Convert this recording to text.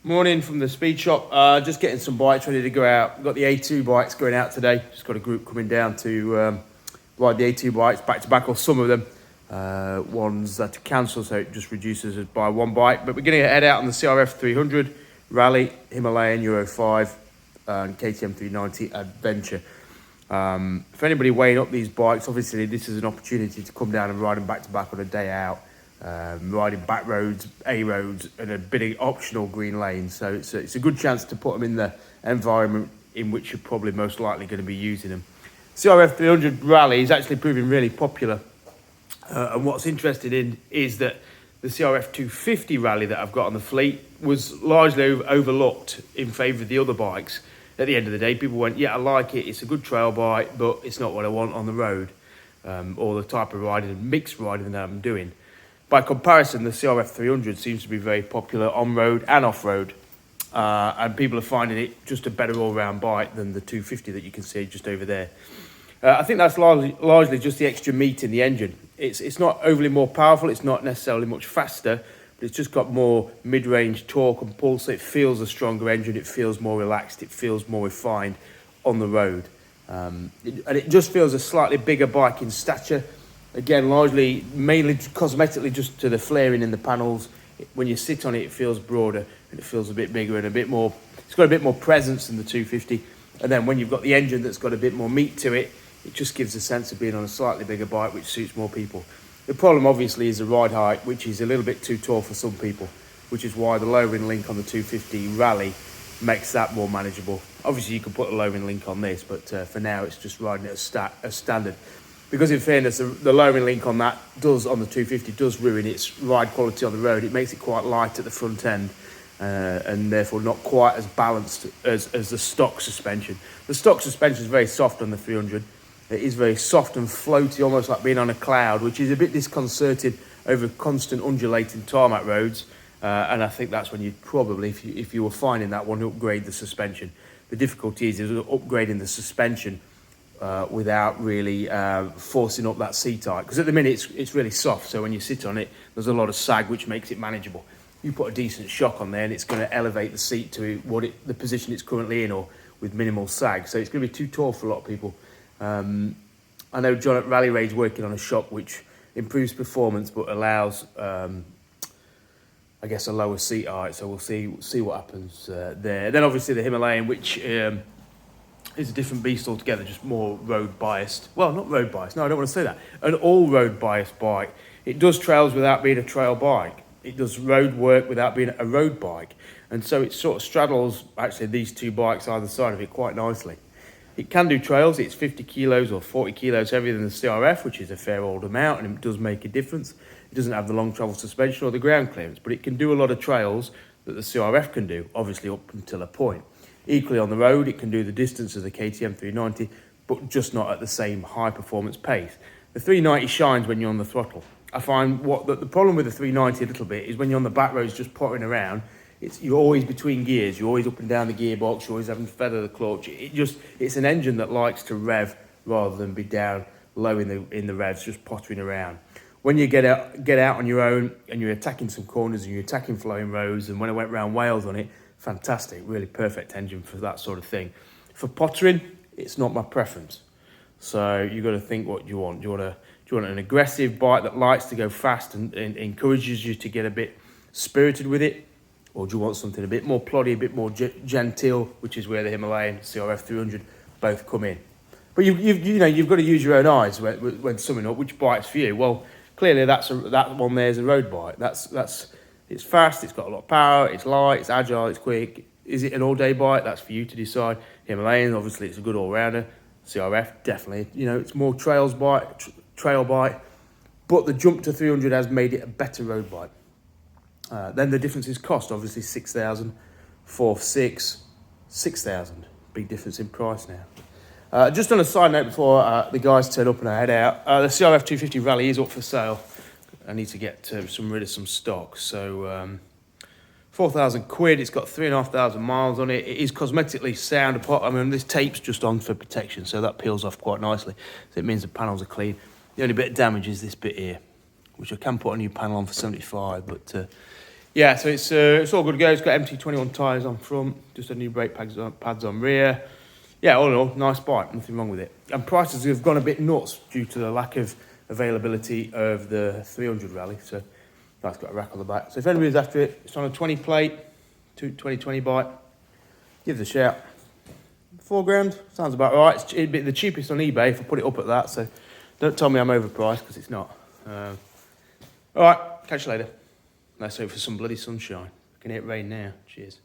Morning from the speed shop. Just getting some bikes ready to go out. Got the A2 bikes going out today. Just got a group coming down to ride the A2 bikes back to back, or some of them. Ones that to cancel, so it just reduces it by one bike. But we're going to head out on the CRF300 Rally, Himalayan Euro 5, and KTM 390 Adventure. For anybody weighing up these bikes, obviously this is an opportunity to come down and ride them back to back on a day out. Riding back roads, A roads, and a bit of optional green lanes. So it's a good chance to put them in the environment in which you're probably most likely going to be using them. CRF300 Rally is actually proving really popular. And what's interesting in is that the CRF250 Rally that I've got on the fleet was largely overlooked in favour of the other bikes. At the end of the day, people went, yeah, I like it, it's a good trail bike, but it's not what I want on the road, or the type of riding, mixed riding that I'm doing. By comparison, the CRF300 seems to be very popular on-road and off-road. And people are finding it just a better all-round bike than the 250 that you can see just over there. I think that's largely just the extra meat in the engine. It's not overly more powerful, it's not necessarily much faster, but it's just got more mid-range torque and pull, so it feels a stronger engine, it feels more relaxed, it feels more refined on the road. And it just feels a slightly bigger bike in stature. Again, mainly cosmetically, just to the flaring in the panels. When you sit on it, it feels broader and it feels a bit bigger and a bit more. It's got a bit more presence than the 250. And then when you've got the engine that's got a bit more meat to it, it just gives a sense of being on a slightly bigger bike, which suits more people. The problem, obviously, is the ride height, which is a little bit too tall for some people, which is why the lowering link on the 250 Rally makes that more manageable. Obviously, you can put a lowering link on this, but for now, it's just riding it as standard. Because in fairness, the lowering link on that on the 250 does ruin its ride quality on the road. It makes it quite light at the front end and therefore not quite as balanced as the stock suspension. The stock suspension is very soft on the 300. It is very soft and floaty, almost like being on a cloud, which is a bit disconcerting over constant undulating tarmac roads. And I think that's when you'd probably, if you were finding that one, upgrade the suspension. The difficulty is upgrading the suspension without really forcing up that seat height, because at the minute it's really soft, so when you sit on it there's a lot of sag, which makes it manageable. You put a decent shock on there and it's going to elevate the seat to the position it's currently in, or with minimal sag, so it's going to be too tall for a lot of people. I know John at Rally Raid's working on a shock which improves performance but allows I guess a lower seat height, so we'll see what happens there. Then obviously the Himalayan, which is a different beast altogether, just more road biased. Well, not road biased, no, I don't want to say that. An all road biased bike. It does trails without being a trail bike. It does road work without being a road bike. And so it sort of straddles actually these two bikes either side of it quite nicely. It can do trails. It's 50 kilos or 40 kilos heavier than the CRF, which is a fair old amount, and it does make a difference. It doesn't have the long travel suspension or the ground clearance, but it can do a lot of trails that the CRF can do, obviously up until a point. Equally on the road, it can do the distance of the KTM 390, but just not at the same high performance pace. The 390 shines when you're on the throttle. I find the problem with the 390 a little bit is when you're on the back roads just pottering around, you're always between gears, you're always up and down the gearbox, you're always having to feather the clutch. It's an engine that likes to rev rather than be down low in the revs, just pottering around. When you get out on your own and you're attacking some corners and you're attacking flowing roads, and when I went around Wales on it, fantastic, really perfect engine for that sort of thing. For pottering, it's not my preference. So you've got to think what you want. Do you want an aggressive bike that likes to go fast and encourages you to get a bit spirited with it? Or do you want something a bit more ploddy, a bit more genteel, which is where the Himalayan CRF300 both come in. But you've got to use your own eyes when summing up which bike's for you. Well, clearly that one there is a road bike. It's fast, it's got a lot of power, it's light, it's agile, it's quick. Is it an all-day bike? That's for you to decide. Himalayan, obviously, it's a good all-rounder. CRF, definitely. It's more trail bike. But the jump to 300 has made it a better road bike. Then the difference is cost. Obviously, 6,000, 6,000. Big difference in price now. Just on a side note before the guys turn up and I head out, the CRF250 Rally is up for sale. I need to get rid of some stock. So 4,000 quid. It's got 3,500 miles on it. It is cosmetically sound. I mean, this tape's just on for protection, so that peels off quite nicely. So it means the panels are clean. The only bit of damage is this bit here, which I can put a new panel on for 75, but Yeah, so it's all good to go. It's got MT21 tyres on front, just a new brake pads on rear. Yeah, all in all, nice bike, nothing wrong with it. And prices have gone a bit nuts due to the lack of availability of the 300 Rally, so that's got a rack on the back. So if anybody's after it, it's on a 20 plate, 2020 bike, give us a shout. 4 grand, sounds about right. It'd be the cheapest on eBay if I put it up at that, so don't tell me I'm overpriced, because it's not. All right, catch you later. Let's hope for some bloody sunshine. I can hear it rain now. Cheers.